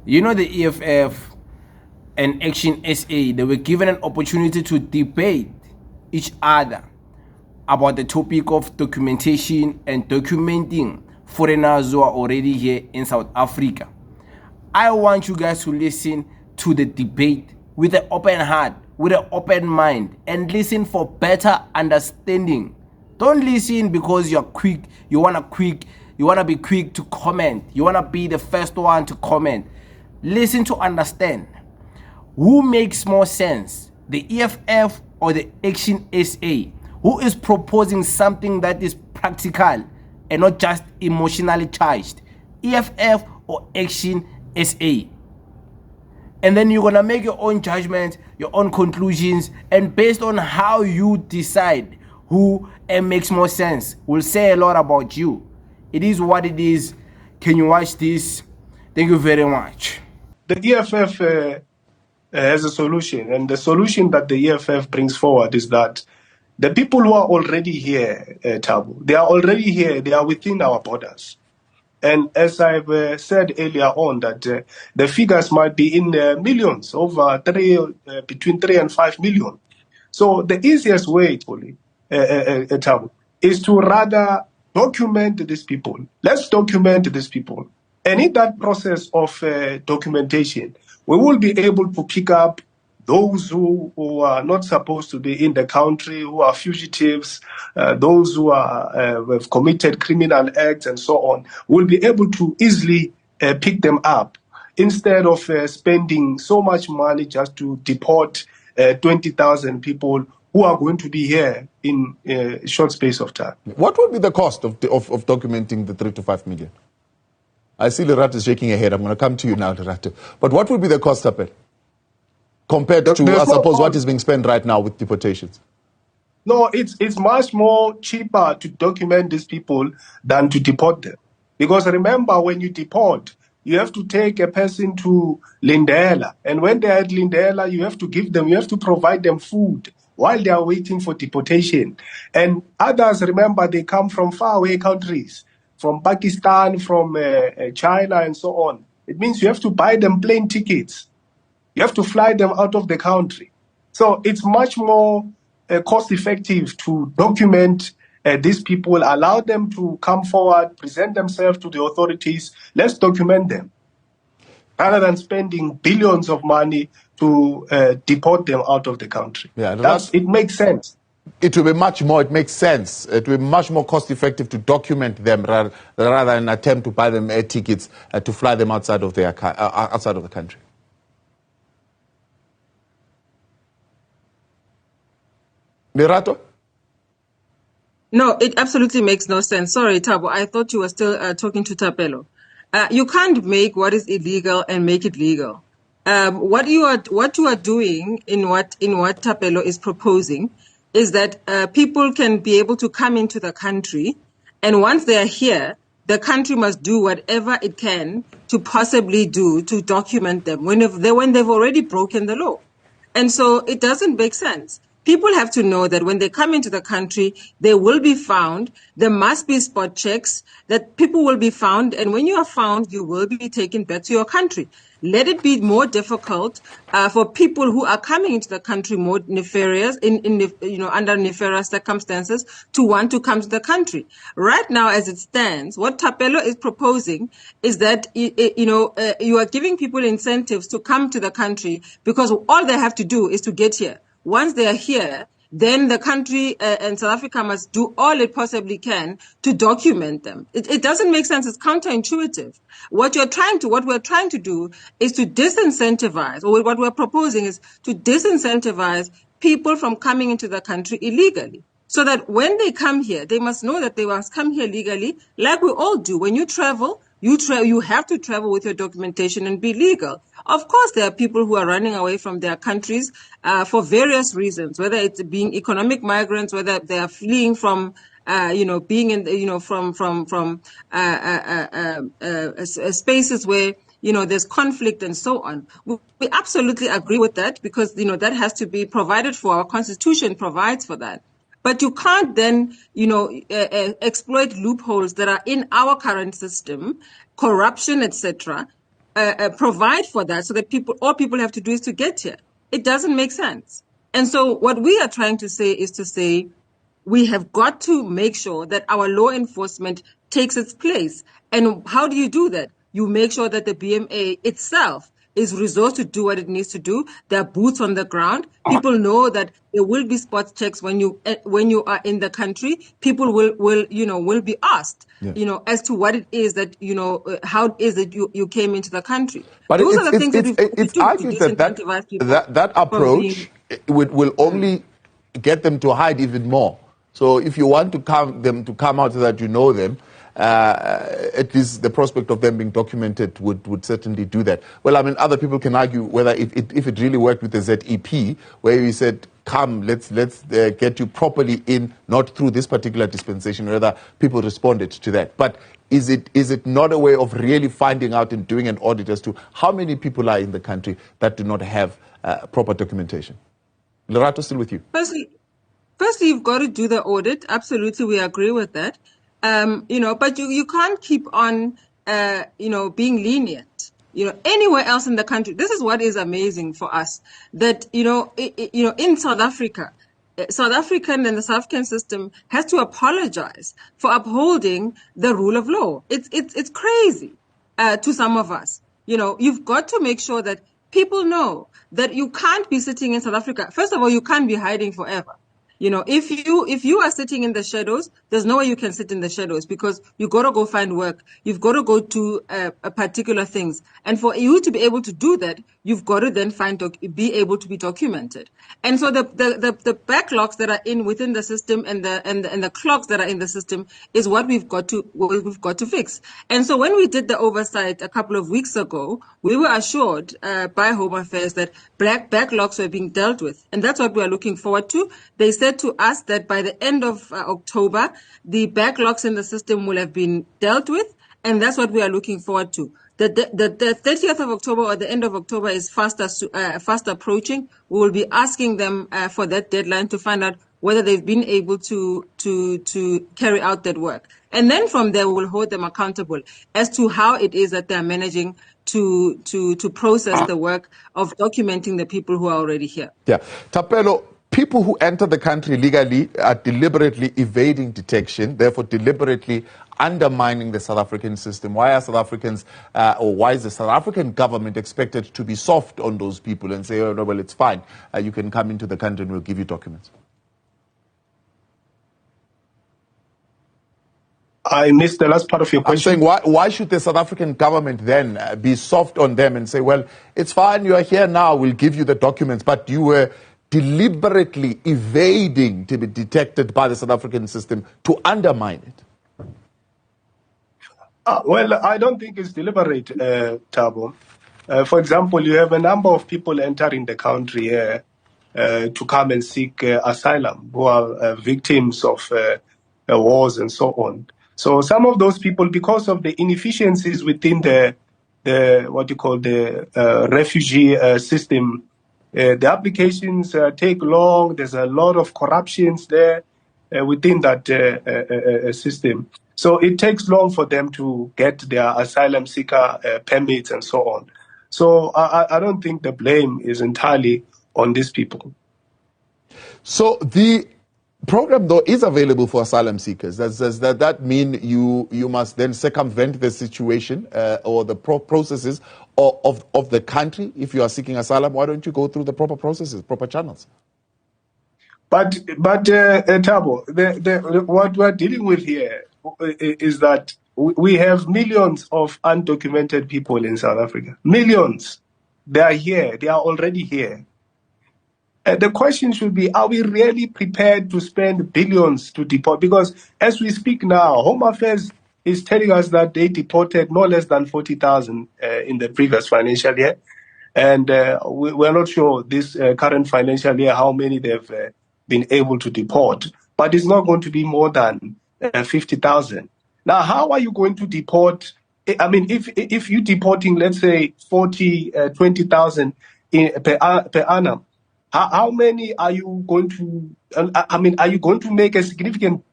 You know, the EFF and ActionSA, they were given an opportunity to debate each other about the topic of documentation and documenting foreigners who are already here in South Africa. I want you guys to listen to the debate with an open heart, with an open mind, and listen for better understanding. Don't listen because you're quick, you wanna be quick to comment, you wanna be the first one to comment. Listen to understand. Who makes more sense, the EFF or the ActionSA? Who is proposing something that is practical and not just emotionally charged, EFF or ActionSA? And then you're gonna make your own judgment, your own conclusions, and based on how you decide who makes more sense will say a lot about you. It is what it is. Can you watch this? Thank you very much. The EFF has a solution, and the solution that the EFF brings forward is that the people who are already here, Thabo, they are already here, they are within our borders. And as I've said earlier on, that the figures might be in millions, between 3 and 5 million. So the easiest way, Thabo, is to rather document these people. Let's document these people. And in that process of documentation, we will be able to pick up those who are not supposed to be in the country, who are fugitives, those who have committed criminal acts and so on. We'll be able to easily pick them up instead of spending so much money just to deport 20,000 people who are going to be here in a short space of time. What would be the cost of documenting the 3 to 5 million? I see Lerato is shaking her head. I'm going to come to you now, Lerato. But what would be the cost of it compared to, I suppose, what is being spent right now with deportations? No, it's much more cheaper to document these people than to deport them. Because remember, when you deport, you have to take a person to Lindela. And when they are at Lindela, you have to provide them food while they are waiting for deportation. And others, remember, they come from faraway countries, from Pakistan, from China, and so on. It means you have to buy them plane tickets. You have to fly them out of the country. So it's much more cost-effective to document these people, allow them to come forward, present themselves to the authorities. Let's document them, rather than spending billions of money to deport them out of the country. Yeah, it makes sense. It will be it makes sense. It will be much more cost-effective to document them rather than attempt to buy them air tickets to fly them outside of the country. Lerato? No, it absolutely makes no sense. Sorry, Thabo. I thought you were still talking to Thapelo. You can't make what is illegal and make it legal. What you are doing in what Thapelo is proposing is that people can be able to come into the country, and once they are here, the country must do whatever it can to possibly do to document them when they've already broken the law. And so it doesn't make sense. People have to know that when they come into the country, they will be found. There must be spot checks, that people will be found. And when you are found, you will be taken back to your country. Let it be more difficult for people who are coming into the country more nefarious, under nefarious circumstances, to want to come to the country. Right now, as it stands, what Thapelo is proposing is that you are giving people incentives to come to the country because all they have to do is to get here. Once they are here, then the country and South Africa must do all it possibly can to document them. It doesn't make sense. It's counterintuitive. What we're trying to do is to disincentivize, or what we're proposing is to disincentivize people from coming into the country illegally. So that when they come here, they must know that they must come here legally, like we all do. When you travel, you have to travel with your documentation and be legal. Of course, there are people who are running away from their countries for various reasons, whether it's being economic migrants, whether they are fleeing from, being in, from spaces where, there's conflict and so on. We absolutely agree with that because, that has to be provided for. Our Constitution provides for that. But you can't then, exploit loopholes that are in our current system, corruption, etc., provide for that so that all people have to do is to get here. It doesn't make sense. And so what we are trying to say is to say, we have got to make sure that our law enforcement takes its place. And how do you do that? You make sure that the BMA itself is resourced to do what it needs to do. There are boots on the ground. People know that there will be spot checks when you are in the country. People will be asked, as to what it is that, how it is that you came into the country. But those are the things that it's argued that approach will only get them to hide even more. So if you want to them to come out so that you know them, at least the prospect of them being documented would certainly do that. Well, I mean, other people can argue whether if it really worked with the ZEP, where you said, come, let's get you properly in, not through this particular dispensation, whether people responded to that. But is it not a way of really finding out and doing an audit as to how many people are in the country that do not have proper documentation? Lerato, still with you. Firstly, you've got to do the audit. Absolutely, we agree with that. But you can't keep on, being lenient. Anywhere else in the country, this is what is amazing for us, that, in South Africa, South African and the South African system has to apologize for upholding the rule of law. It's crazy, to some of us. You've got to make sure that people know that you can't be sitting in South Africa. First of all, you can't be hiding forever. If you are sitting in the shadows, there's no way you can sit in the shadows, because you got to go find work. You've got to go to particular things. And for you to be able to do that, you've got to then be able to be documented. And so the backlogs that are within the system and the clogs that are in the system is what we've got to fix. And so when we did the oversight a couple of weeks ago, we were assured by Home Affairs that backlogs were being dealt with. And that's what we are looking forward to. They said to us that by the end of October, the backlogs in the system will have been dealt with, and that's what we are looking forward to. The 30th of October or the end of October is fast approaching. We will be asking them for that deadline to find out whether they've been able to carry out that work. And then from there, we will hold them accountable as to how it is that they're managing to process the work of documenting the people who are already here. Yeah. Thapelo, people who enter the country legally are deliberately evading detection, therefore deliberately undermining the South African system. Why are South Africans, or why is the South African government expected to be soft on those people and say, oh, no, well, it's fine. You can come into the country and we'll give you documents? I missed the last part of your question. I'm saying, why should the South African government then be soft on them and say, well, it's fine, you are here now, we'll give you the documents, but you were deliberately evading to be detected by the South African system to undermine it? Well, I don't think it's deliberate, Thabo. For example, you have a number of people entering the country here to come and seek asylum, who are victims of wars and so on. So some of those people, because of the inefficiencies within the refugee system, the applications take long. There's a lot of corruptions there within that system. So it takes long for them to get their asylum seeker permits and so on. So I don't think the blame is entirely on these people. So the program, though, is available for asylum seekers. Does that mean you must then circumvent the situation or the processes of the country if you are seeking asylum? Why don't you go through the proper processes, proper channels? But Thabo, what we're dealing with here is that we have millions of undocumented people in South Africa. Millions. They are here. They are already here. The question should be, are we really prepared to spend billions to deport? Because as we speak now, Home Affairs is telling us that they deported no less than 40,000 in the previous financial year. And we're not sure this current financial year how many they've been able to deport. But it's not going to be more than 50,000. Now, how are you going to deport? I mean, if you're deporting, let's say, 20,000 per annum, how many are you going to, are you going to make a significant